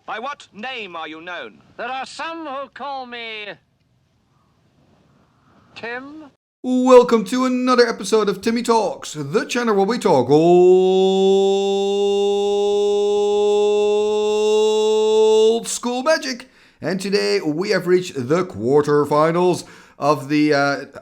By what name are you known? There are some who call me Tim. Welcome to another episode of Timmy Talks, the channel where we talk old school magic. And today we have reached the quarterfinals of the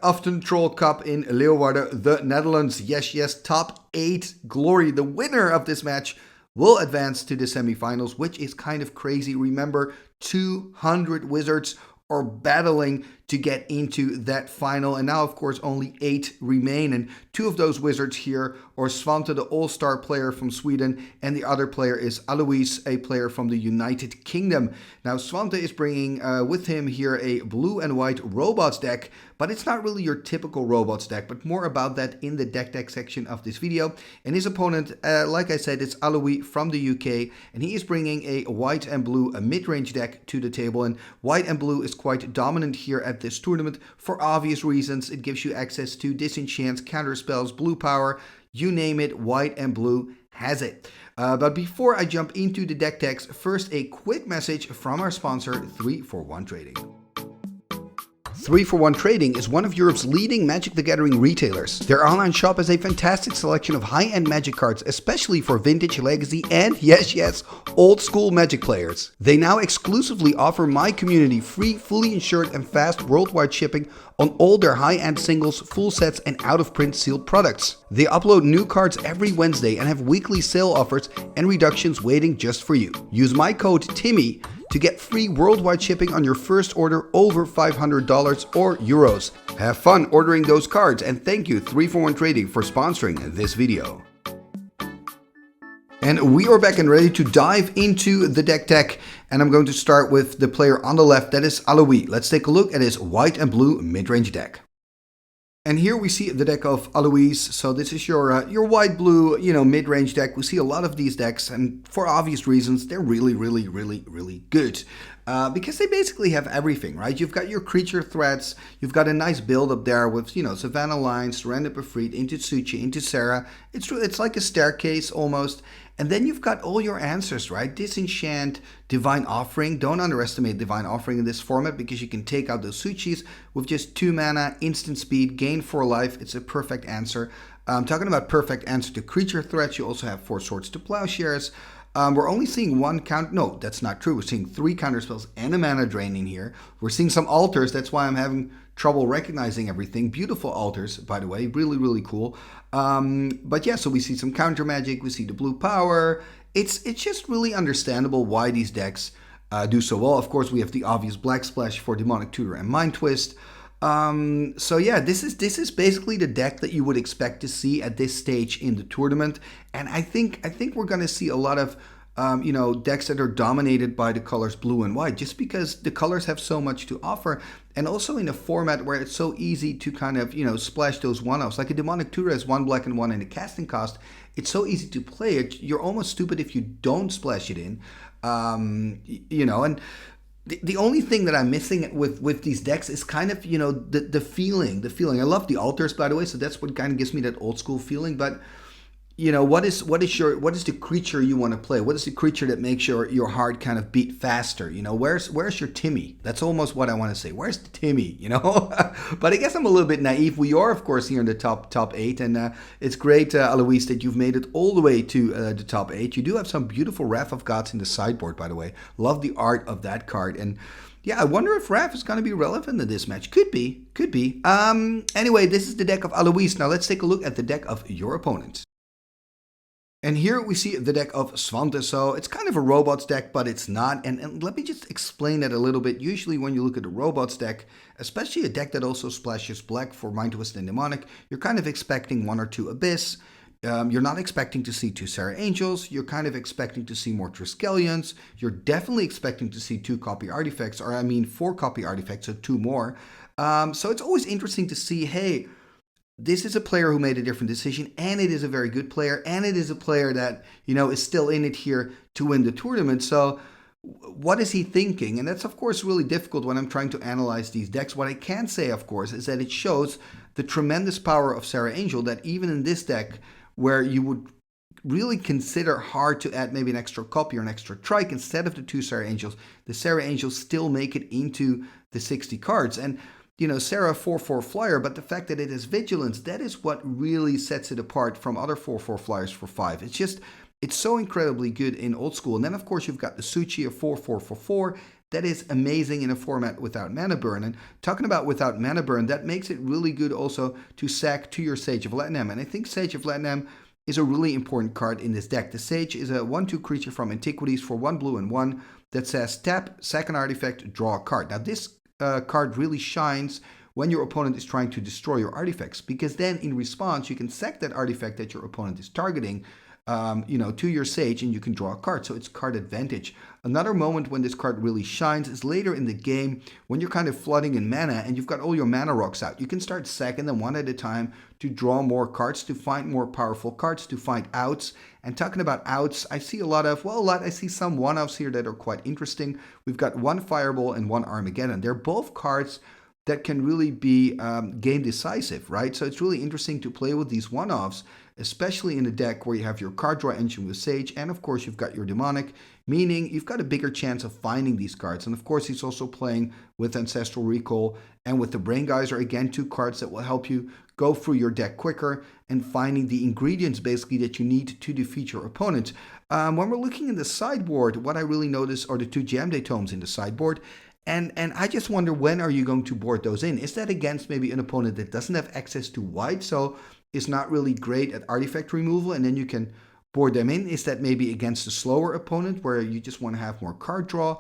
Uthden Troll Cup in Leeuwarden, the Netherlands. Yes, top 8 glory. The winner of this match will advance to the semifinals, which is kind of crazy. Remember, 200 wizards are battling to get into that final, and now of course only 8 remain, and 2 of those wizards here are Svante, the all-star player from Sweden, and the other player is Aloïs, a player from the United Kingdom. Now Svante is bringing with him here a blue and white robots deck, but it's not really your typical robots deck, but more about that in the deck section of this video. And his opponent, like I said, it's Aloïs from the UK, and he is bringing a white and blue mid-range deck to the table, and white and blue is quite dominant here at this tournament for obvious reasons. It gives you access to disenchants, counter spells, blue power, you name it, white and blue has it. But before I jump into the deck techs, first a quick message from our sponsor, 341 Trading. 341 Trading is one of Europe's leading Magic the Gathering retailers. Their online shop has a fantastic selection of high-end Magic cards, especially for vintage, legacy, and yes, old school Magic players. They now exclusively offer my community free, fully insured and fast worldwide shipping on all their high-end singles, full sets, and out-of-print sealed products. They upload new cards every Wednesday and have weekly sale offers and reductions waiting just for you. Use my code TIMMY to get free worldwide shipping on your first order over $500 or euros. Have fun ordering those cards, and thank you 341 Trading for sponsoring this video. And we are back and ready to dive into the deck tech, and I'm going to start with the player on the left, that is Aloïs. Let's take a look at his white and blue mid-range deck. And here we see the deck of Aloïs. So this is your white-blue, mid-range deck. We see a lot of these decks, and for obvious reasons, they're really good. Because they basically have everything, right? You've got your creature threats, you've got a nice build up there with, Savannah Lines, Surrender Befried, into Suchi, into Serra. It's like a staircase almost. And then you've got all your answers, right? Disenchant, Divine Offering. Don't underestimate Divine Offering in this format because you can take out those Suchis with just 2 mana, instant speed, gain 4 life. It's a perfect answer. Talking about perfect answer to creature threats, you also have 4 Swords to Plowshares. We're only seeing 1 count. No, that's not true. We're seeing 3 counter spells and a mana drain in here. We're seeing some altars. That's why I'm having trouble recognizing everything. Beautiful altars, by the way. Really cool. But yeah, so we see some counter magic. We see the blue power. It's just really understandable why these decks do so well. Of course, we have the obvious black splash for Demonic Tutor and Mind Twist. So yeah, this is basically the deck that you would expect to see at this stage in the tournament, and I think we're gonna see a lot of decks that are dominated by the colors blue and white, just because the colors have so much to offer, and also in a format where it's so easy to kind of splash those one-offs. Like a Demonic Tutor has 1 black and 1 in the casting cost. It's so easy to play it. You're almost stupid if you don't splash it in, and the only thing that I'm missing with these decks is kind of, the feeling. I love the altars, by the way, so that's what kind of gives me that old school feeling. But, what is the creature you want to play? What is the creature that makes your heart kind of beat faster? Where's your Timmy? That's almost what I want to say. Where's the Timmy? But I guess I'm a little bit naive. We are, of course, here in the top 8, and it's great, Aloïs, that you've made it all the way to the top 8. You do have some beautiful Wrath of Gods in the sideboard, by the way. Love the art of that card, and yeah, I wonder if Wrath is going to be relevant in this match. Could be. Anyway, this is the deck of Aloïs. Now let's take a look at the deck of your opponent. And here we see the deck of Svante. So it's kind of a robots deck, but it's not. And let me just explain that a little bit. Usually when you look at a robots deck, especially a deck that also splashes black for Mind Twist and Demonic, you're kind of expecting 1 or 2 Abyss. You're not expecting to see 2 Serra Angels. You're kind of expecting to see more Triskelions. You're definitely expecting to see 2 copy artifacts, 4 copy artifacts, so 2 more. So it's always interesting to see, hey, this is a player who made a different decision, and it is a very good player, and it is a player that, is still in it here to win the tournament. So what is he thinking? And that's, of course, really difficult when I'm trying to analyze these decks. What I can say, of course, is that it shows the tremendous power of Serra Angel, that even in this deck, where you would really consider hard to add maybe an extra copy or an extra trike instead of the 2 Serra Angels, the Serra Angels still make it into the 60 cards. And you know, Serra 4/4 flyer, but the fact that it is vigilance, that is what really sets it apart from other 4/4 flyers for 5. It's so incredibly good in old school. And then of course you've got the Suchi, a 4/4 for 4. That is amazing in a format without mana burn. And talking about without mana burn, that makes it really good also to sack to your Sage of Lat-Nam. And I think Sage of Lat-Nam is a really important card in this deck. The Sage is a 1/2 creature from Antiquities for 1 blue and 1 that says tap, sack an artifact, draw a card. Now this card really shines when your opponent is trying to destroy your artifacts, because then in response you can sack that artifact that your opponent is targeting to your Sage, and you can draw a card. So it's card advantage. Another moment when this card really shines is later in the game when you're kind of flooding in mana and you've got all your mana rocks out. You can start sacking them one at a time to draw more cards, to find more powerful cards, to find outs. And talking about outs, I see I see some one-offs here that are quite interesting. We've got 1 Fireball and 1 Armageddon. They're both cards that can really be game decisive, right? So it's really interesting to play with these one-offs, especially in a deck where you have your card draw engine with Sage, and of course you've got your Demonic, meaning you've got a bigger chance of finding these cards. And of course he's also playing with Ancestral Recall and with the Brain Geyser, again 2 cards that will help you go through your deck quicker and finding the ingredients basically that you need to defeat your opponent. When we're looking in the sideboard, what I really notice are the 2 Jam Day Tomes in the sideboard. And I just wonder, when are you going to board those in? Is that against maybe an opponent that doesn't have access to white, so is not really great at artifact removal, and then you can board them in? Is that maybe against a slower opponent where you just want to have more card draw?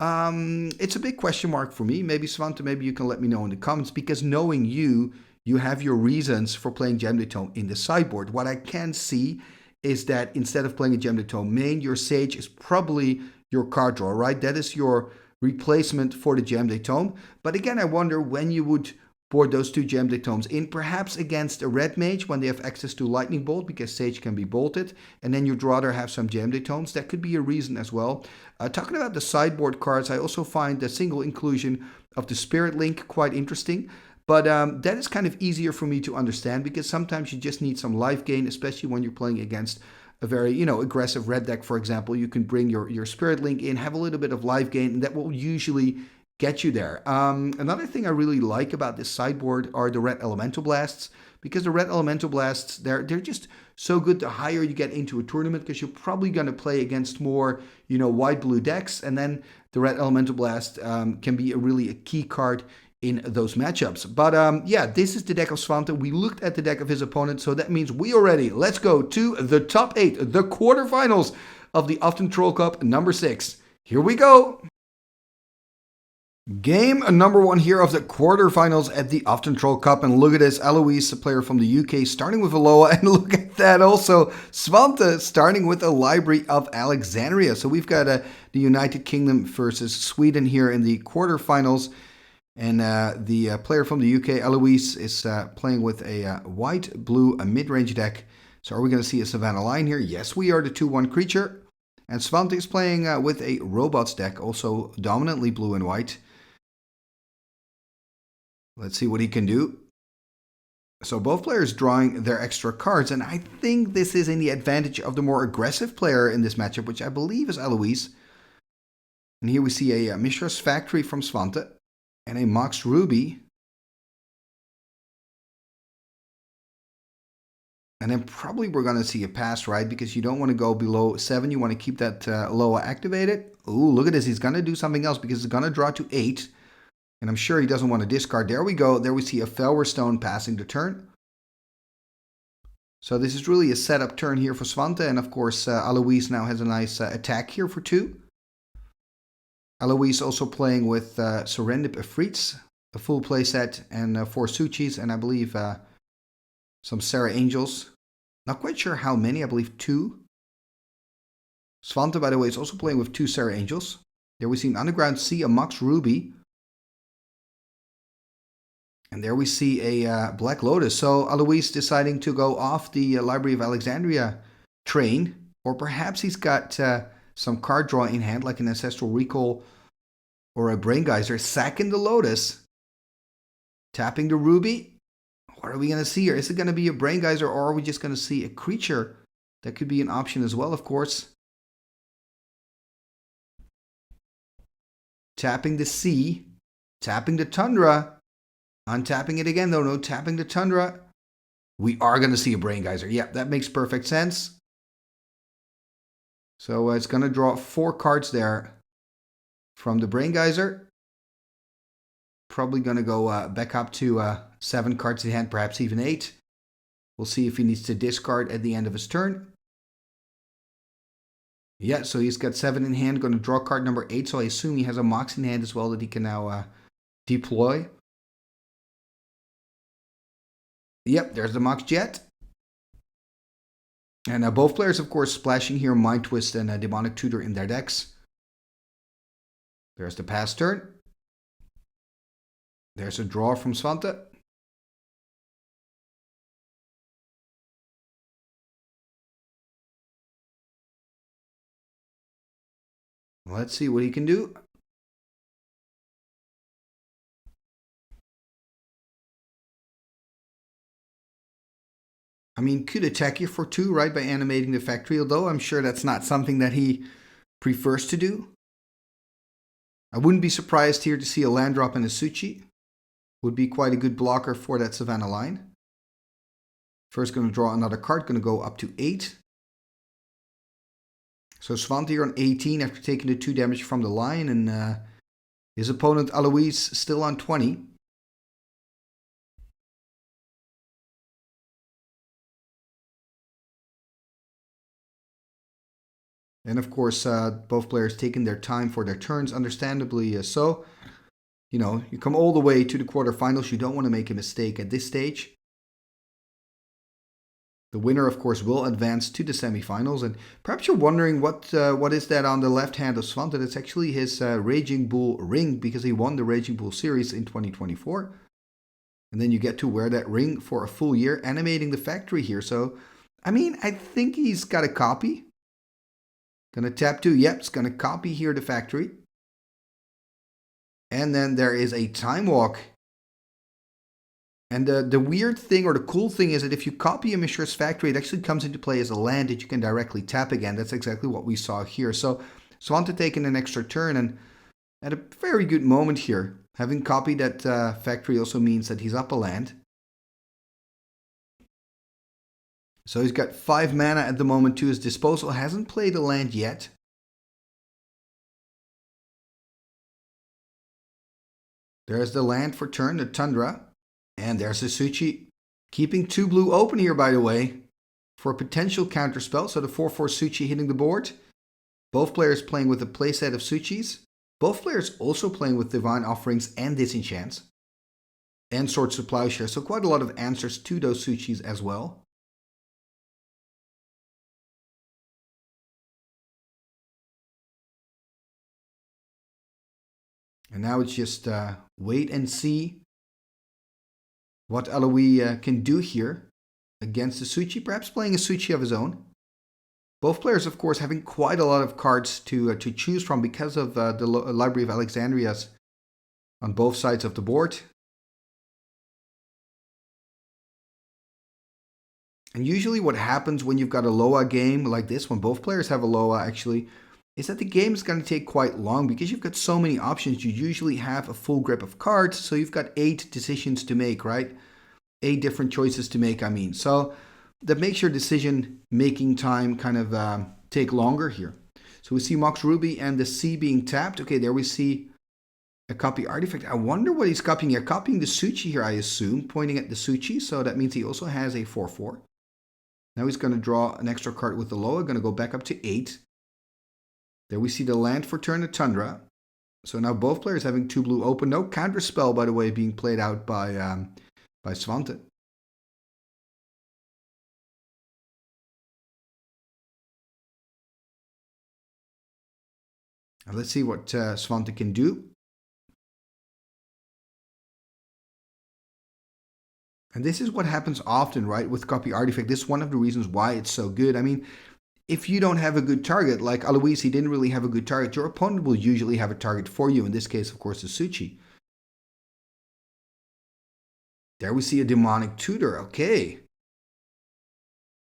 It's a big question mark for me. Maybe Svante, maybe you can let me know in the comments, because knowing you have your reasons for playing Gem de Tome in the sideboard. What I can see is that instead of playing a Gem de Tome main, your Sage is probably your card draw, right? That is your replacement for the Gem de Tome. But again, I wonder when you would board those 2 Gem de Tomes in, perhaps against a red mage when they have access to Lightning Bolt, because Sage can be bolted, and then you'd rather have some Gem de Tomes. That could be a reason as well. Talking about the sideboard cards, I also find the single inclusion of the Spirit Link quite interesting. But that is kind of easier for me to understand, because sometimes you just need some life gain, especially when you're playing against a very, aggressive red deck, for example. You can bring your Spirit Link in, have a little bit of life gain, and that will usually get you there. Another thing I really like about this sideboard are the red Elemental Blasts, because the red Elemental Blasts, they're just so good the higher you get into a tournament, because you're probably going to play against more, white-blue decks, and then the red Elemental Blast can be really a key card in those matchups. But this is the deck of Svante. We looked at the deck of his opponent, so that means we are ready. Let's go to the top 8, the quarterfinals of the Uthden Troll Cup number 6. Here we go. Game number 1 here of the quarterfinals at the Uthden Troll Cup. And look at this, Aloïs, a player from the UK, starting with Aloha. And look at that also, Svante starting with a Library of Alexandria. So we've got the United Kingdom versus Sweden here in the quarterfinals. And the player from the UK, Aloïs, is playing with a white-blue mid-range deck. So are we going to see a Savannah Lion here? Yes, we are, the 2/1 creature. And Svante is playing with a Robots deck, also dominantly blue and white. Let's see what he can do. So both players drawing their extra cards, and I think this is in the advantage of the more aggressive player in this matchup, which I believe is Aloïs. And here we see a Mishra's Factory from Svante and a Mox Ruby. And then probably we're going to see a pass, right? Because you don't want to go below 7. You want to keep that Loa activated. Ooh, look at this. He's going to do something else because it's going to draw to 8. And I'm sure he doesn't want to discard. There we go. There we see a Felwar Stone passing the turn. So this is really a setup turn here for Svante. And of course, Aloïs now has a nice attack here for 2. Aloïs also playing with Serendip Afrits, a full playset, and 4 Suchis, and I believe some Serra Angels. Not quite sure how many, I believe 2. Svante, by the way, is also playing with 2 Serra Angels. There we see an Underground Sea, a Mox Ruby. And there we see a Black Lotus. So Aloïs deciding to go off the Library of Alexandria train. Or perhaps he's got some card draw in hand, like an Ancestral Recall or a Brain Geyser. Sacking the Lotus. Tapping the Ruby. What are we going to see here? Is it going to be a Brain Geyser, or are we just going to see a creature That could be an option as well, of course. Tapping the sea. Tapping the tundra. Untapping it again, though. No tapping the tundra. We are going to see a Brain Geyser. Yeah, that makes perfect sense. So it's going to draw 4 cards there from the Brain Geyser. Probably going to go back up to 7 cards in hand, perhaps even 8. We'll see if he needs to discard at the end of his turn. Yeah, so he's got 7 in hand, going to draw card number 8. So I assume he has a Mox in hand as well that he can now deploy. Yep, there's the Mox Jet. And both players, of course, splashing here Mind Twist and Demonic Tutor in their decks. There's the pass turn. There's a draw from Svante. Let's see what he can do. I mean, could attack you for 2, right, by animating the factory, although I'm sure that's not something that he prefers to do. I wouldn't be surprised here to see a land drop and a Suchi. Would be quite a good blocker for that Savannah line. First going to draw another card, going to go up to 8. So Svante here on 18 after taking the 2 damage from the line, and his opponent Aloïs still on 20. And of course, both players taking their time for their turns, understandably so. You know, you come all the way to the quarterfinals, you don't want to make a mistake at this stage. The winner, of course, will advance to the semifinals. And perhaps you're wondering what is that on the left hand of Svante? That's actually his Raging Bull ring, because he won the Raging Bull series in 2024. And then you get to wear that ring for a full year, animating the factory here. So, I mean, I think he's got a copy. Gonna tap 2. Yep, it's gonna copy here the factory. And then there is a Time Walk. And the weird thing, or the cool thing, is that if you copy a Mishra's Factory, it actually comes into play as a land that you can directly tap again. That's exactly what we saw here. So Svante taking an extra turn, and at a very good moment here. Having copied that factory also means that he's up a land. So he's got 5 mana at the moment to his disposal. Hasn't played a land yet. There's the land for turn, the Tundra. And there's the Suchi. Keeping 2 blue open here, by the way, for a potential counterspell. So the 4/4 Suchi hitting the board. Both players playing with a playset of Suchis. Both players also playing with Divine Offerings and Disenchants. And Swords of Plowshare. So quite a lot of answers to those Suchis as well. And now it's just wait and see what Aloïs can do here against the Suchi. Perhaps playing a Suchi of his own. Both players, of course, having quite a lot of cards to choose from because of the Library of Alexandria's on both sides of the board. And usually what happens when you've got a Loa game like this, when both players have a Loa actually, is that the game is going to take quite long because you've got so many options. You usually have a full grip of cards, so you've got 8 decisions to make, right? 8 different choices to make, I mean. So that makes your decision-making time kind of take longer here. So we see Mox Ruby and the C being tapped. Okay, there we see a copy artifact. I wonder what he's copying here. Copying the Suchi here, I assume, pointing at the Suchi. So that means he also has a 4/4. Now he's going to draw an extra card with the Loa, going to go back up to 8. There we see the land for turn, the Tundra. So now both players having 2 blue open. No counter spell, by the way, being played out by Svante. And let's see what Svante can do. And this is what happens often, right, with copy artifact. This is one of the reasons why it's so good. I mean, if you don't have a good target, like Aloïs, he didn't really have a good target, your opponent will usually have a target for you. In this case, of course, the Suchi. There we see a Demonic Tutor. Okay.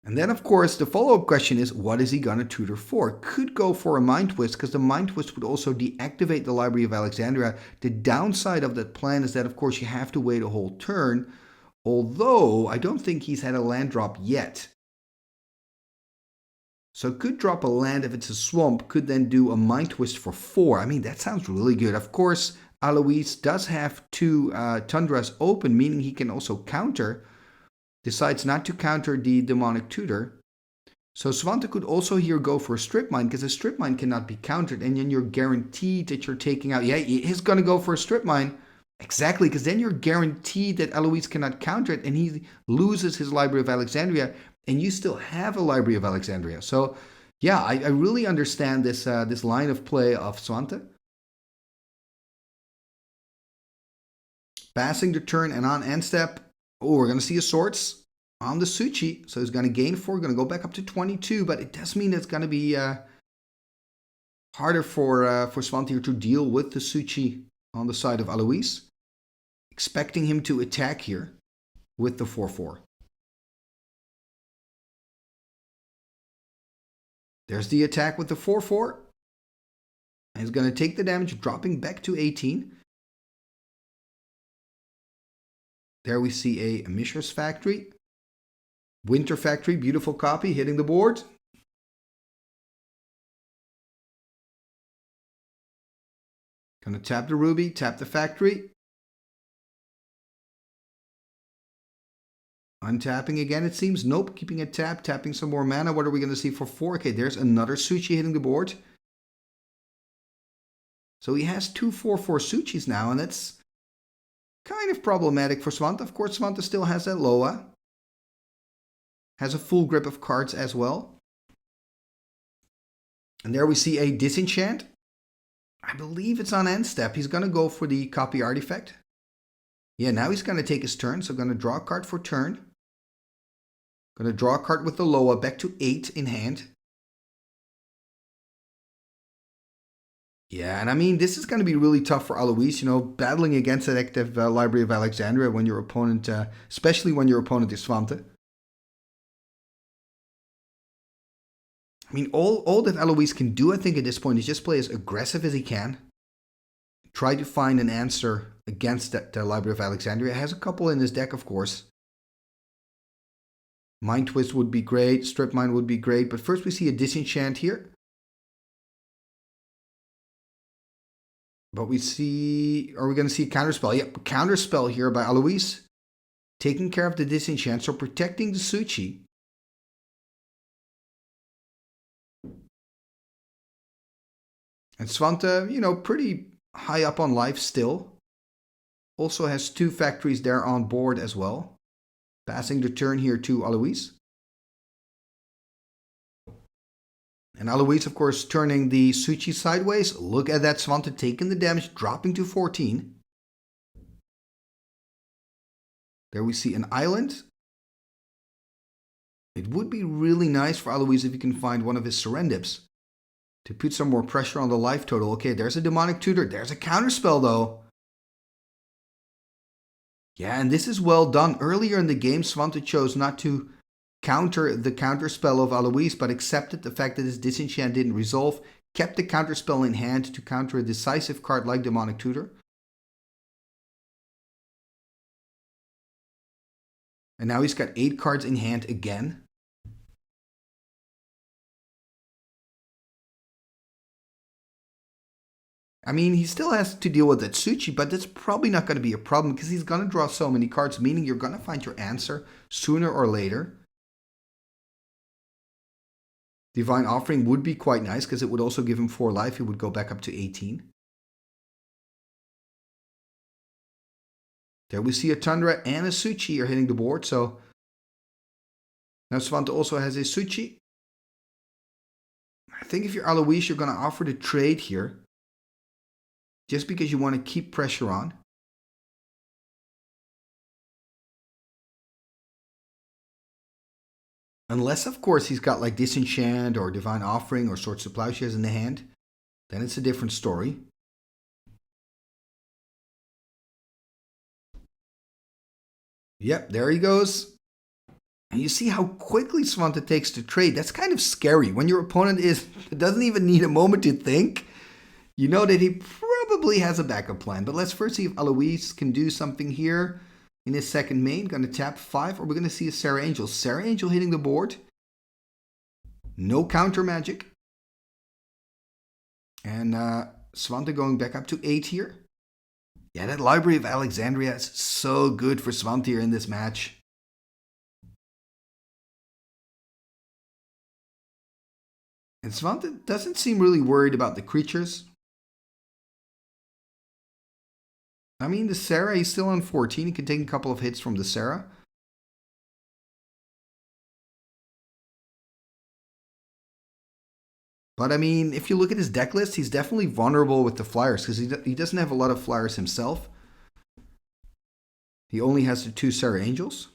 And then, of course, the follow-up question is, what is he going to tutor for? Could go for a Mind Twist, because the Mind Twist would also deactivate the Library of Alexandria. The downside of that plan is that, of course, you have to wait a whole turn, although I don't think he's had a land drop yet. So could drop a land if it's a swamp, could then do a Mind Twist for 4. I mean, that sounds really good. Of course, Aloïs does have 2 Tundras open, meaning he can also counter. Decides not to counter the Demonic Tutor. So Svante could also here go for a Strip Mine, because a Strip Mine cannot be countered, and then you're guaranteed that you're taking out... Yeah, he's going to go for a Strip Mine. Exactly, because then you're guaranteed that Aloïs cannot counter it, and he loses his Library of Alexandria, and you still have a Library of Alexandria. So, yeah, I really understand this, this line of play of Svante. Passing the turn and on end step. Oh, we're going to see a Swords on the Suchi. So he's going to gain 4, going to go back up to 22. But it does mean it's going to be harder for Svante here to deal with the Suchi on the side of Aloïs. Expecting him to attack here with the 4-4. There's the attack with the 4-4. And he's going to take the damage, dropping back to 18. There we see a Mishra's Factory. Winter Factory, beautiful copy, hitting the board. Gonna tap the Ruby, tap the Factory. Untapping again, it seems. Nope, keeping it tapped, tapping some more mana. What are we gonna see for 4? Okay, there's another Suchi hitting the board. So he has 2 4-4 Suchis now, and that's kind of problematic for Svante. Of course, Svante still has that Loa. Has a full grip of cards as well. And there we see a Disenchant. I believe it's on end step. He's going to go for the copy artifact. Yeah, now he's going to take his turn. So going to draw a card for turn. Going to draw a card with the Loa back to 8 in hand. Yeah, and I mean, this is going to be really tough for Aloïs, you know, battling against an active Library of Alexandria when your opponent, especially when your opponent is Svante. I mean, all that Aloïs can do, I think, at this point is just play as aggressive as he can. Try to find an answer against that Library of Alexandria. Has a couple in his deck, of course. Mind Twist would be great. Strip Mine would be great. But first we see a Disenchant here. But we see... Are we going to see a Counterspell? Yep, Counterspell here by Aloïs. Taking care of the Disenchant, so protecting the Suchi. And Svante, you know, pretty high up on life still. Also has 2 factories there on board as well. Passing the turn here to Aloïs. And Aloïs, of course, turning the Suchi sideways. Look at that, Svante taking the damage, dropping to 14. There we see an island. It would be really nice for Aloïs if he can find one of his Serendips to put some more pressure on the life total. Okay, there's a Demonic Tutor. There's a Counterspell, though. Yeah, and this is well done. Earlier in the game, Svante chose not to counter the Counterspell of Aloïs, but accepted the fact that his Disenchant didn't resolve, kept the Counterspell in hand to counter a decisive card like Demonic Tutor. And now he's got 8 cards in hand again. I mean, he still has to deal with that Suchi, but that's probably not going to be a problem because he's going to draw so many cards, meaning you're going to find your answer sooner or later. Divine Offering would be quite nice because it would also give him 4 life. He would go back up to 18. There we see a Tundra and a Suchi are hitting the board. So now Svante also has a Suchi. I think if you're Aloïs, you're going to offer the trade here. Just because you want to keep pressure on. Unless, of course, he's got like Disenchant or Divine Offering or Swords to Plowshares in the hand. Then it's a different story. Yep, there he goes. And you see how quickly Svante takes the trade. That's kind of scary. When your opponent doesn't even need a moment to think, you know that he probably has a backup plan. But let's first see if Aloïs can do something here in his second main. Going to tap 5, or we're going to see a Serra Angels. Serra Angel hitting the board. No counter magic. And Svante going back up to 8 here. Yeah, that Library of Alexandria is so good for Svante here in this match. And Svante doesn't seem really worried about the creatures. I mean, the Serra, he's still on 14. He can take a couple of hits from the Serra. But I mean, if you look at his deck list, he's definitely vulnerable with the flyers because he doesn't have a lot of flyers himself. He only has the 2 Serra Angels.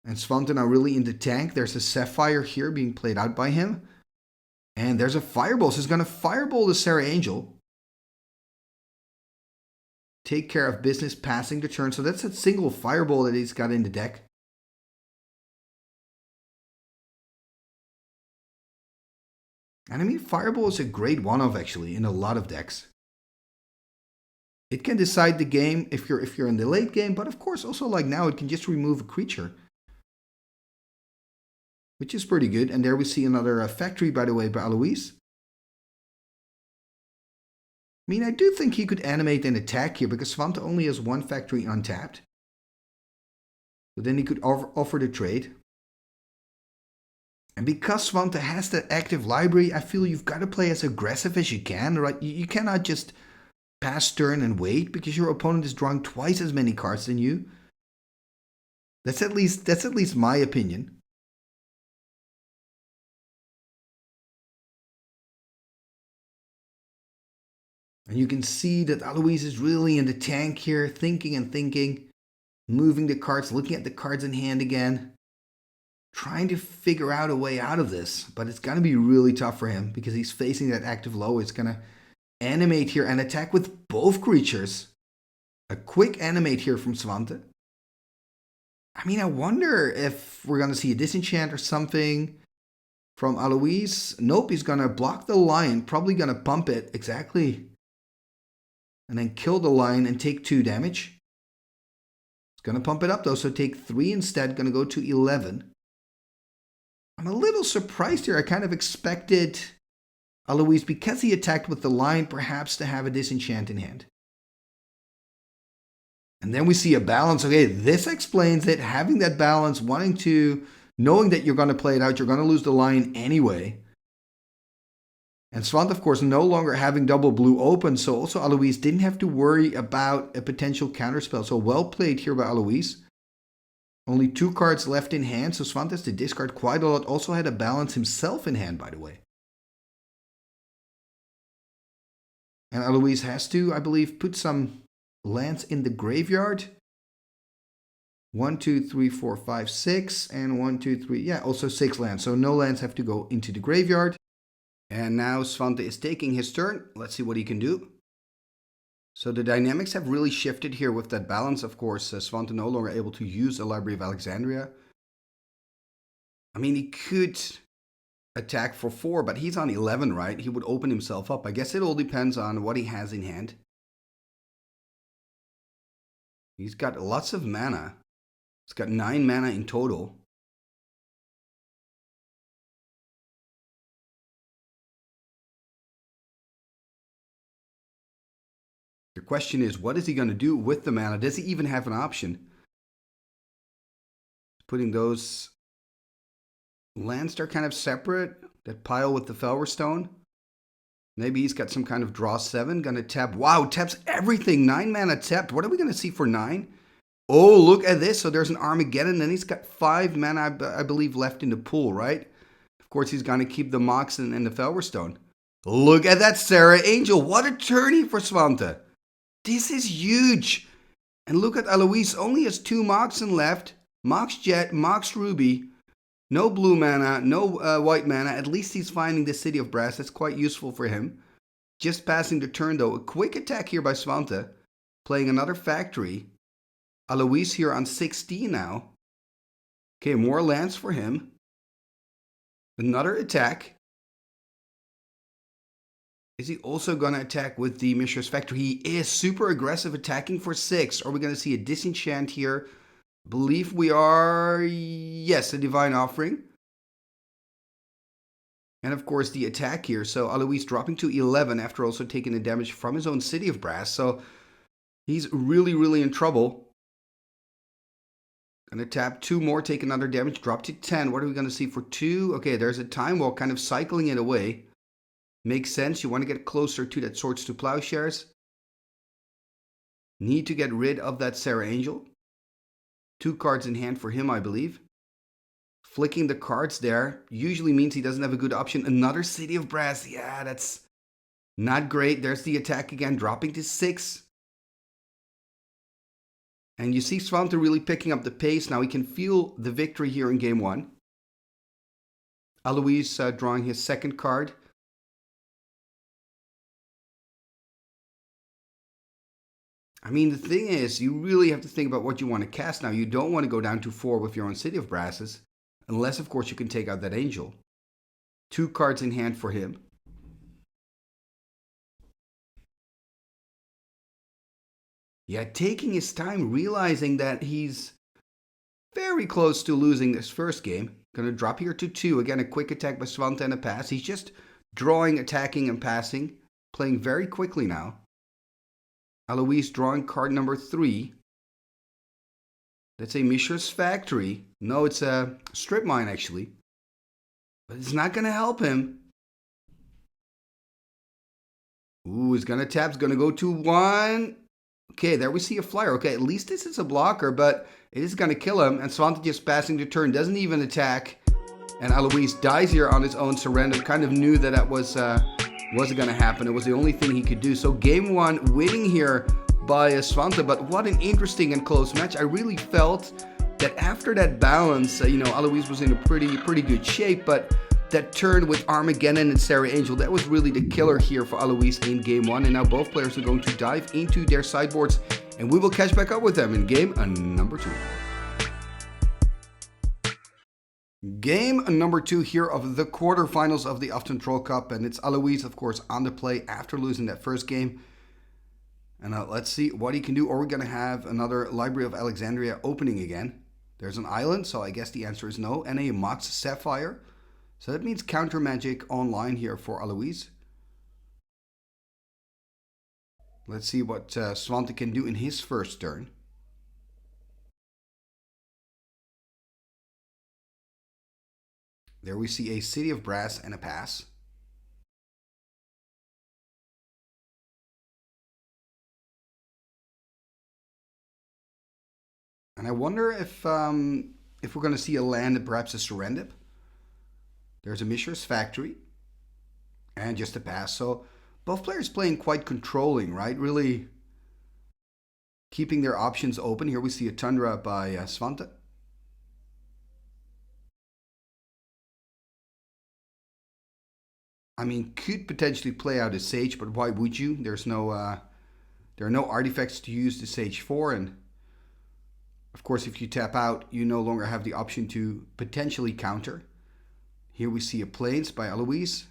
And Svante now really in the tank. There's a Sapphire here being played out by him. And there's a Fireball. So he's going to Fireball the Serra Angel. Take care of business, passing the turn. So that's a single Fireball that he's got in the deck. And I mean, Fireball is a great one-off actually in a lot of decks. It can decide the game if you're in the late game, but of course also like now it can just remove a creature. Which is pretty good. And there we see another factory, by the way, by Aloïs. I mean, I do think he could animate an attack here because Svante only has 1 factory untapped. But then he could offer the trade. And because Svante has that active library, I feel you've got to play as aggressive as you can, right? You cannot just pass turn and wait because your opponent is drawing twice as many cards than you. That's at least my opinion. And you can see that Aloïs is really in the tank here, thinking and thinking, moving the cards, looking at the cards in hand again, trying to figure out a way out of this. But it's going to be really tough for him because he's facing that active low. It's going to animate here and attack with both creatures. A quick animate here from Svante. I mean, I wonder if we're going to see a disenchant or something from Aloïs. Nope, he's going to block the line, probably going to pump it exactly. And then kill the line and take 2 damage. It's going to pump it up though, so take 3 instead. Going to go to 11. I'm a little surprised here. I kind of expected Aloïs, because he attacked with the line, perhaps to have a disenchant in hand. And then we see a balance. Okay, this explains it. Having that balance, knowing that you're going to play it out, you're going to lose the line anyway. And Svante, of course, no longer having double blue open, so also Aloïs didn't have to worry about a potential counterspell. So well played here by Aloïs. Only 2 cards left in hand, so Svante has to discard quite a lot. Also had a balance himself in hand, by the way. And Aloïs has to, I believe, put some lands in the graveyard. 1, 2, 3, 4, 5, 6, and 1, 2, 3, yeah, also 6 lands. So no lands have to go into the graveyard. And now Svante is taking his turn. Let's see what he can do. So the dynamics have really shifted here with that balance. Of course, Svante no longer able to use a Library of Alexandria. I mean, he could attack for 4, but he's on 11, right? He would open himself up. I guess it all depends on what he has in hand. He's got lots of mana. He's got 9 mana in total. The question is, what is he going to do with the mana? Does he even have an option? Putting those lands there kind of separate. That pile with the Felwar Stone. Maybe he's got some kind of draw 7. Gonna tap. Wow, taps everything. 9 mana tapped. What are we going to see for 9? Oh, look at this. So there's an Armageddon. And he's got 5 mana, I believe, left in the pool, right? Of course, he's going to keep the Mox and the Felwar Stone. Look at that Serra Angel. What a tourney for Svante. This is huge. And look at Aloïs. Only has 2 Moxen left. Mox Jet, Mox Ruby. No blue mana, no white mana. At least he's finding the City of Brass. That's quite useful for him. Just passing the turn though. A quick attack here by Svante. Playing another factory. Aloïs here on 16 now. Okay, more lands for him. Another attack. Is he also going to attack with the Mishra's Factory? He is super aggressive, attacking for 6. Are we going to see a disenchant here? Believe we are... Yes, a Divine Offering. And of course the attack here. So Aloïs dropping to 11 after also taking the damage from his own City of Brass. So he's really in trouble. Gonna tap 2 more, take another damage, drop to 10. What are we gonna see for 2? Okay, there's a Time Walk, kind of cycling it away. Makes sense. You want to get closer to that Swords to Plowshares. Need to get rid of that Serra Angel. 2 cards in hand for him, I believe. Flicking the cards there usually means he doesn't have a good option. Another City of Brass. Yeah, that's not great. There's the attack again, dropping to 6. And you see Svante really picking up the pace. Now he can feel the victory here in game 1. Aloïs drawing his second card. I mean, the thing is, you really have to think about what you want to cast now. You don't want to go down to 4 with your own City of Brasses. Unless, of course, you can take out that Angel. 2 cards in hand for him. Yeah, taking his time, realizing that he's very close to losing this first game. Gonna drop here to 2. Again, a quick attack by Svante and a pass. He's just drawing, attacking, and passing. Playing very quickly now. Aloïs drawing card number 3. That's a Mishra's Factory. No, it's a Strip Mine actually. But it's not gonna help him. Ooh, he's gonna tap. He's gonna go to 1. Okay, there we see a flyer. Okay, at least this is a blocker, but it is going to kill him. And Svante just passing the turn, doesn't even attack. And Aloïs dies here on his own surrender. Kind of knew that that wasn't going to happen. It was the only thing he could do. So game 1 winning here by Svante. But what an interesting and close match. I really felt that after that balance, Aloïs was in a pretty good shape. But that turn with Armageddon and Serra Angel, that was really the killer here for Aloïs in game 1. And now both players are going to dive into their sideboards, and we will catch back up with them in game number 2. Game number 2 here of the quarterfinals of the Uthden Troll Cup, and it's Aloïs, of course, on the play after losing that first game. And let's see what he can do. Are we going to have another Library of Alexandria opening again? There's an island, so I guess the answer is no. And a Mox Sapphire. So that means counter magic online here for Aloïs. Let's see what Svante can do in his first turn. There we see a City of Brass and a pass. And I wonder if we're going to see a land, perhaps a Serendip. There's a Mishra's Factory and just a pass. So both players playing quite controlling, right? Really keeping their options open. Here we see a Tundra by Svante. I mean, could potentially play out a Sage, but why would you? There are no artifacts to use the Sage for, and of course, if you tap out, you no longer have the option to potentially counter. Here we see a Plains by Aloïs.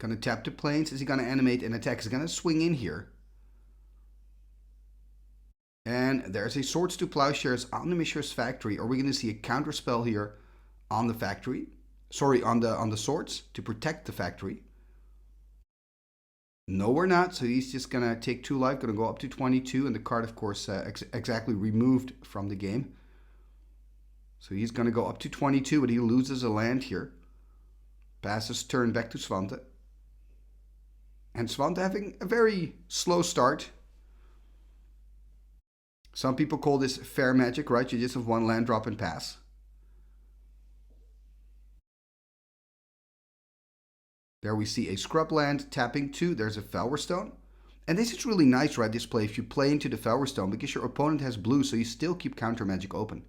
Gonna tap the Plains. Is he gonna animate an attack? He's gonna swing in here. And there's a Swords to Plowshares on the Mishra's Factory. Are we gonna see a counter spell here on the factory? Sorry, on the swords to protect the factory. No, we're not. So he's just gonna take 2 life, gonna go up to 22, and the card, of course, exactly removed from the game. So he's going to go up to 22, but he loses a land here. Passes turn back to Svante. And Svante having a very slow start. Some people call this fair magic, right? You just have 1 land drop and pass. There we see a scrub land, tapping 2. There's a Felwar. And this is really nice, right, this play, if you play into the Felwar, because your opponent has blue, so you still keep counter magic open.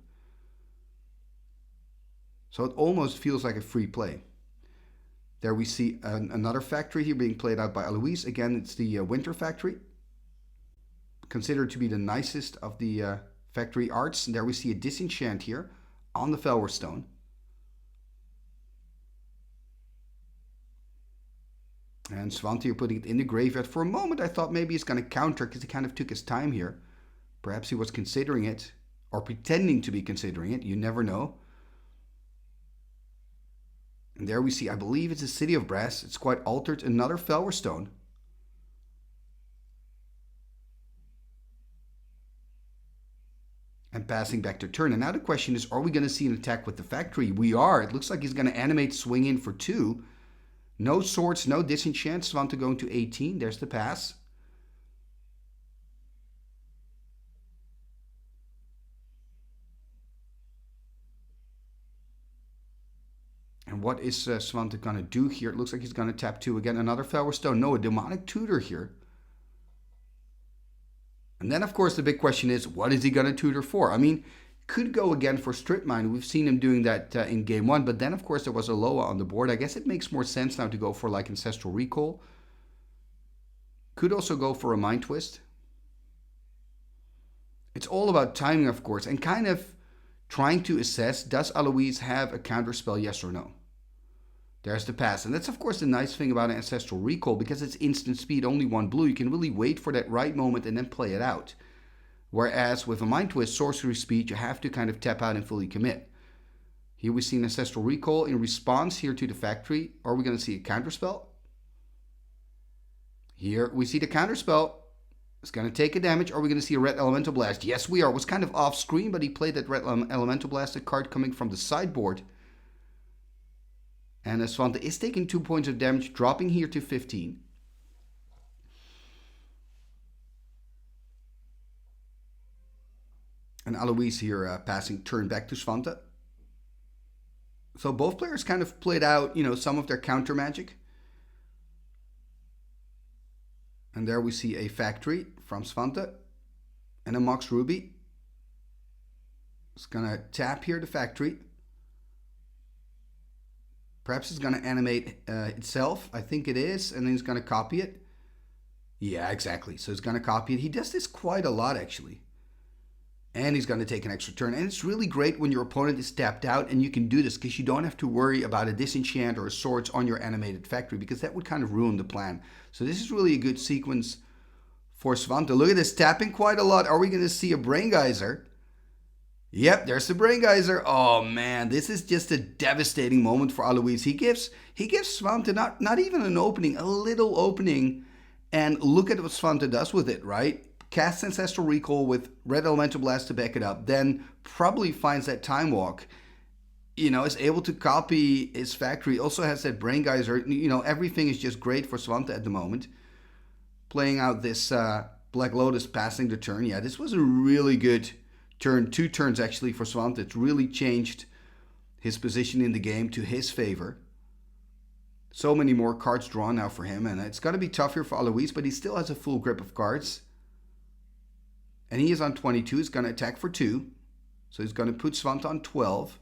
So it almost feels like a free play. There we see another factory here being played out by Aloïs. Again, it's the Winter Factory. Considered to be the nicest of the factory arts. And there we see a disenchant here on the Felwar Stone. And Svante here putting it in the graveyard. For a moment I thought maybe he's going to counter because he kind of took his time here. Perhaps he was considering it. Or pretending to be considering it. You never know. And there we see, I believe it's a City of Brass. It's quite altered. Another Felwar Stone. And passing back to turn. And now the question is, are we going to see an attack with the factory? We are. It looks like he's going to animate swing in for 2. No swords, no disenchant. Svante going to 18. There's the pass. And what is Svante going to do here? It looks like he's going to tap 2 again. Another Felwar Stone. No, a Demonic Tutor here. And then, of course, the big question is, what is he going to tutor for? I mean, could go again for Strip Mine. We've seen him doing that in game 1. But then, of course, there was a Loa on the board. I guess it makes more sense now to go for, like, Ancestral Recall. Could also go for a Mind Twist. It's all about timing, of course. And kind of trying to assess, does Aloïs have a counterspell, yes or no? There's the pass. And that's, of course, the nice thing about an Ancestral Recall. Because it's instant speed, only 1 blue. You can really wait for that right moment and then play it out. Whereas with a Mind Twist, Sorcery Speed, you have to kind of tap out and fully commit. Here we see an Ancestral Recall in response here to the factory. Are we going to see a counterspell? Here we see the counterspell. It's going to take a damage. Are we going to see a Red Elemental Blast? Yes, we are. It was kind of off screen, but he played that Red Elemental Blast, a card coming from the sideboard. And Svante is taking 2 points of damage, dropping here to 15. And Aloïs here passing turn back to Svante. So both players kind of played out, you know, some of their counter magic. And there we see a factory from Svante. And a Mox Ruby. It's going to tap here the factory. Perhaps it's going to animate itself. I think it is. And then he's going to copy it. Yeah, exactly. So he's going to copy it. He does this quite a lot, actually. And he's going to take an extra turn. And it's really great when your opponent is tapped out and you can do this because you don't have to worry about a disenchant or a swords on your animated factory because that would kind of ruin the plan. So this is really a good sequence for Svante. Look at this, tapping quite a lot. Are we going to see a Brain Geyser? Yep, there's the Brain Geyser. Oh man, this is just a devastating moment for Aloïs. He gives Svante not even an opening, a little opening. And look at what Svante does with it, right? Casts Ancestral Recall with Red Elemental Blast to back it up, then probably finds that Time Walk, you know, is able to copy his factory, also has that Brain Geyser, you know, everything is just great for Svante at the moment. Playing out this Black Lotus passing the turn, yeah, this was a really good turn, 2 turns actually for Svante. It's really changed his position in the game to his favor. So many more cards drawn now for him, and it's going to be tough here for Aloïs, but he still has a full grip of cards. And he is on 22. He's going to attack for 2. So he's going to put Svante on 12.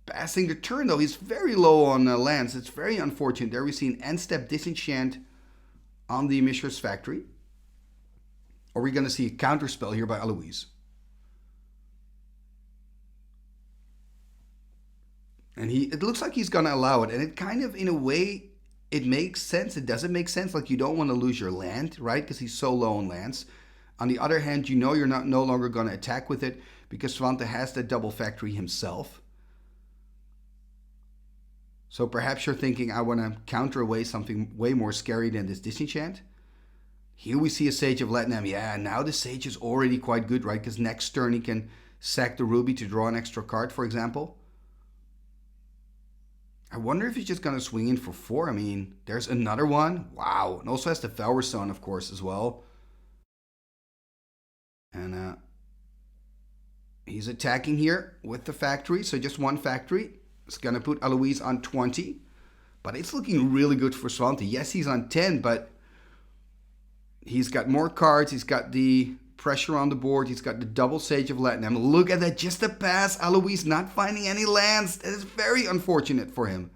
Passing the turn, though. He's very low on lands. It's very unfortunate. There we see an end-step disenchant on the Mishra's Factory. Or we're going to see a counterspell here by Aloïs. And it looks like he's going to allow it. And it kind of, in a way, it makes sense. It doesn't make sense. Like, you don't want to lose your land, right? Because he's so low on lands. On the other hand, you know you're no longer going to attack with it because Svante has that double factory himself. So perhaps you're thinking, I want to counter away something way more scary than this disenchant. Here we see a Sage of Lat-Nam. Yeah, now the Sage is already quite good, right? Because next turn he can sack the Ruby to draw an extra card, for example. I wonder if he's just going to swing in for 4. I mean, there's another one. Wow. And also has the Felwar Stone, of course, as well. And he's attacking here with the factory. So just 1 factory. It's going to put Aloïs on 20. But it's looking really good for Svante. Yes, he's on 10, but he's got more cards. He's got the pressure on the board. He's got the double Sage of Lat-Nam. Look at that, just a pass. Aloïs not finding any lands. That is very unfortunate for him.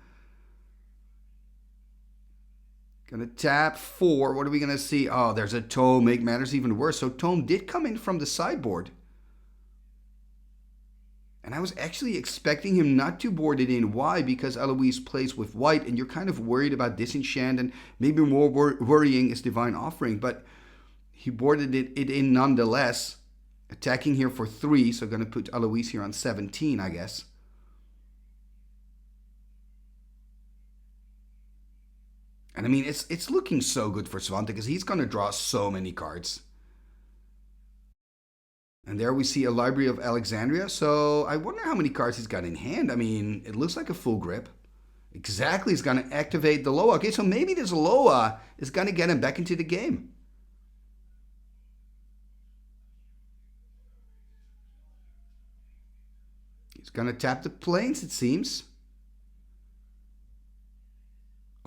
Gonna tap 4. What are we gonna see? Oh, there's a tome. Make matters even worse. So tome did come in from the sideboard. And I was actually expecting him not to board it in. Why? Because Aloïs plays with white, and you're kind of worried about Disenchant, and maybe more worrying is Divine Offering. But he boarded it in nonetheless. Attacking here for 3, so going to put Aloïs here on 17, I guess. And I mean, it's looking so good for Svante, because he's going to draw so many cards. And there we see a Library of Alexandria. So I wonder how many cards he's got in hand. I mean, it looks like a full grip. Exactly, he's going to activate the Loa. Okay, so maybe this Loa is going to get him back into the game. He's going to tap the plains, it seems.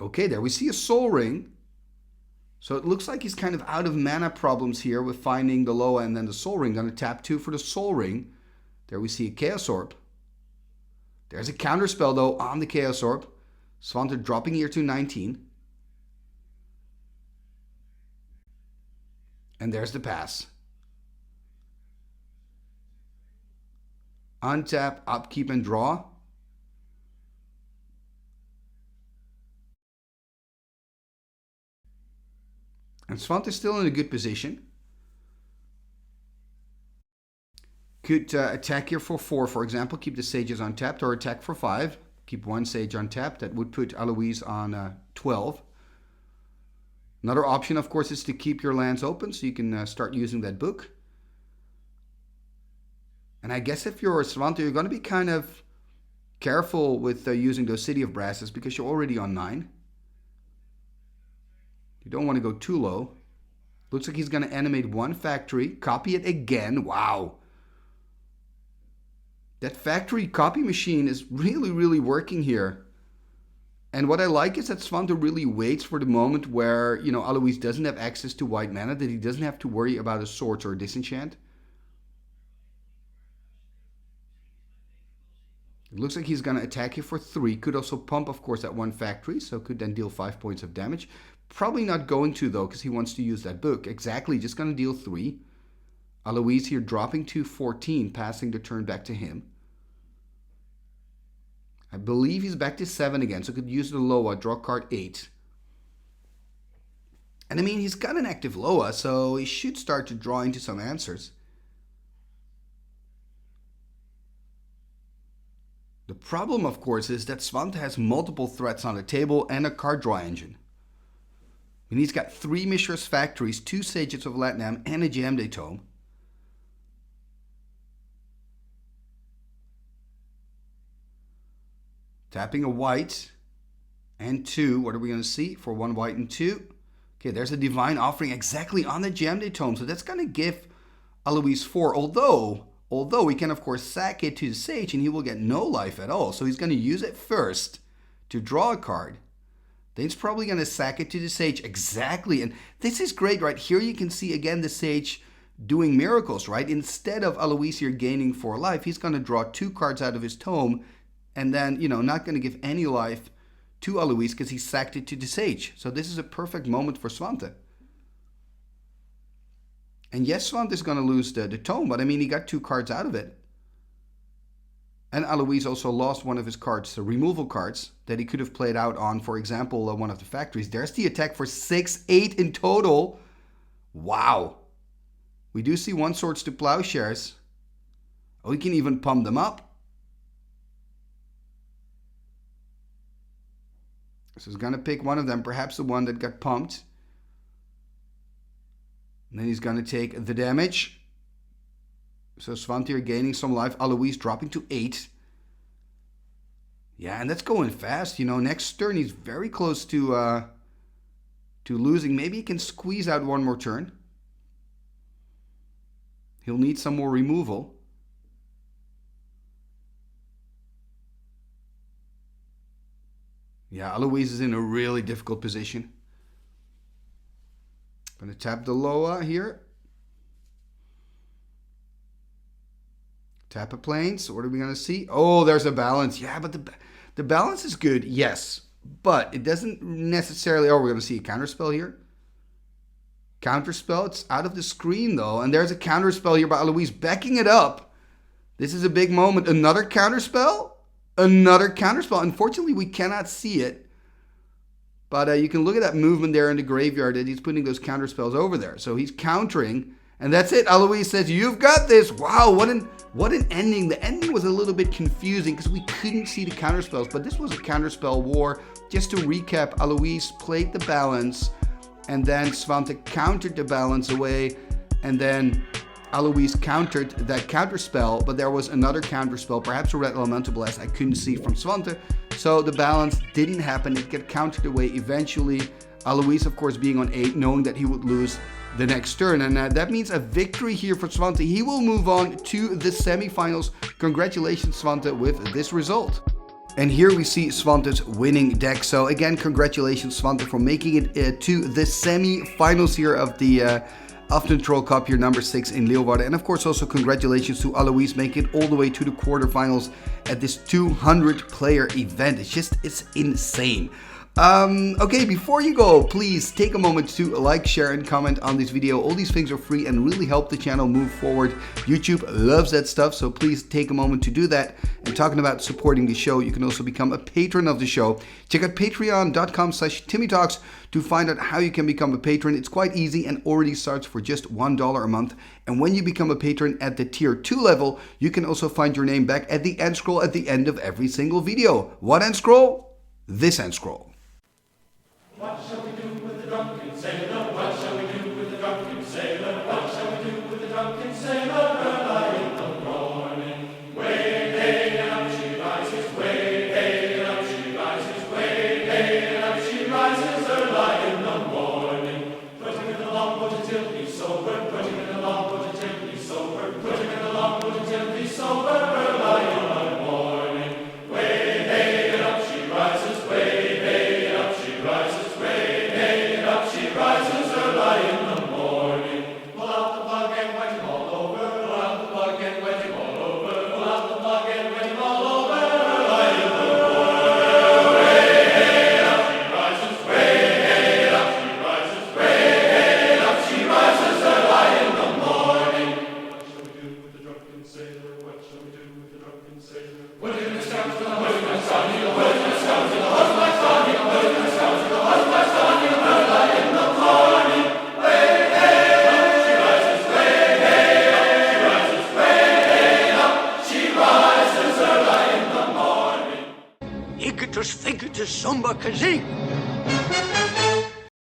Okay, there we see a Soul Ring. So it looks like he's kind of out of mana problems here with finding the Loa and then the Soul Ring. Going to tap 2 for the Soul Ring. There we see a Chaos Orb. There's a counterspell though on the Chaos Orb. Svante dropping here to 19. And there's the pass. Untap, upkeep, and draw. And Svante is still in a good position. Could attack here for 4, for example. Keep the sages untapped, or attack for 5. Keep 1 sage untapped. That would put Aloïs on 12. Another option, of course, is to keep your lands open so you can start using that book. And I guess if you're Svante, you're going to be kind of careful with using those City of Brasses because you're already on 9. You don't want to go too low. Looks like he's going to animate 1 factory. Copy it again. Wow. That factory copy machine is really, really working here. And what I like is that Svante really waits for the moment where, you know, Aloïs doesn't have access to white mana, that he doesn't have to worry about a Swords or a Disenchant. It looks like he's going to attack here for 3. Could also pump, of course, that 1 factory, so could then deal 5 points of damage. Probably not going to, though, because he wants to use that book. Exactly, just going to deal 3. Aloïs here dropping to 14, passing the turn back to him. I believe he's back to 7 again, so could use the Loa, draw card 8. And I mean, he's got an active Loa, so he should start to draw into some answers. The problem, of course, is that Svante has multiple threats on the table and a card draw engine. And he's got 3 Mishra's Factories, 2 Sages of Lat-Nam, and a Jam Day Tome. Tapping a white and 2. What are we going to see for 1 white and 2? Okay, there's a Divine Offering exactly on the Jam Day Tome. So that's going to give Aloïs 4. Although he can, of course, sack it to the Sage and he will get no life at all. So he's going to use it first to draw a card. Then he's probably going to sack it to the Sage. Exactly. And this is great, right? Here you can see, again, the Sage doing miracles, right? Instead of Aloïs here gaining 4 life, he's going to draw 2 cards out of his tome. And then, you know, not going to give any life to Aloïs because he sacked it to the Sage. So this is a perfect moment for Svante. And yes, Svante is going to lose the tome, but I mean, he got 2 cards out of it. And Aloïs also lost one of his cards, the removal cards, that he could have played out on, for example, one of the factories. There's the attack for 6-8 in total. Wow. We do see 1 Swords to Plowshares. Oh, he can even pump them up. So he's going to pick one of them, perhaps the one that got pumped. And then he's going to take the damage. So Svante are gaining some life. Aloïs dropping to 8. Yeah, and that's going fast. You know, next turn he's very close to losing. Maybe he can squeeze out 1 more turn. He'll need some more removal. Yeah, Aloïs is in a really difficult position. Gonna tap the Loa here. Tap a Plains. What are we gonna see? Oh, there's a balance. Yeah, but the balance is good. Yes. but it doesn't necessarily... Oh, we're going to see a counterspell here. Counterspell. It's out of the screen, though. And there's a counterspell here by Aloïs backing it up. This is a big moment. Another counterspell? Another counterspell. Unfortunately, we cannot see it. But you can look at that movement there in the graveyard that he's putting those counterspells over there. So he's countering. And that's it. Aloïs says, you've got this. Wow, what an ending. The ending was a little bit confusing because we couldn't see the counterspells. But this was a counterspell war. Just to recap, Aloïs played the balance. And then Svante countered the balance away. And then Aloïs countered that counterspell. But there was another counterspell, perhaps a red elemental blast I couldn't see from Svante. So the balance didn't happen. It got countered away eventually. Aloïs, of course, being on 8, knowing that he would lose the next turn. And that means a victory here for Svante. He will move on to the semifinals. Congratulations, Svante, with this result. And here we see Svante's winning deck. So again, congratulations, Svante, for making it to the semi-finals here of the Uthden Troll Cup here, number 6 in Leeuwarden. And of course, also congratulations to Aloïs making it all the way to the quarterfinals at this 200-player event. It's insane. Okay, before you go, please take a moment to like, share, and comment on this video. All these things are free and really help the channel move forward. YouTube loves that stuff, so please take a moment to do that. And talking about supporting the show, you can also become a patron of the show. Check out patreon.com/TimmyTalks to find out how you can become a patron. It's quite easy and already starts for just $1 a month. And when you become a patron at the tier 2 level, you can also find your name back at the end scroll at the end of every single video. What end scroll? This end scroll. What shall we do with the drunken sailor? What shall we do with the drunken sailor? What shall we do with the drunken sailor? Early in the morning, way hey and up she rises, way hey and up she rises, way hey and up she rises. Early in the morning, putting in the longboat until he's sober, putting in the longboat until he's sober, putting in the longboat until he's sober. Early in the morning, way hey and up she rises, way hey and up she rises. She rises early in the morning. Pull out the plug and wet him all over. Pull out the plug and wet him all over. Pull out the plug and wet him all over. Early in the morning. Way hey up she rises. Way hey up she rises. Way hey up she rises early in the morning. What shall we do with the drunken sailor? What shall we do with the drunken sailor? Put him in the scouts to the husband, son. Put him in the scouts to the husband, son. Put him in the scouts to the husband, son. Early in the morning, way hey up she rises, way hey up she rises, way hey up she rises early in the morning. Icketus, ficketus, sumba, kazee.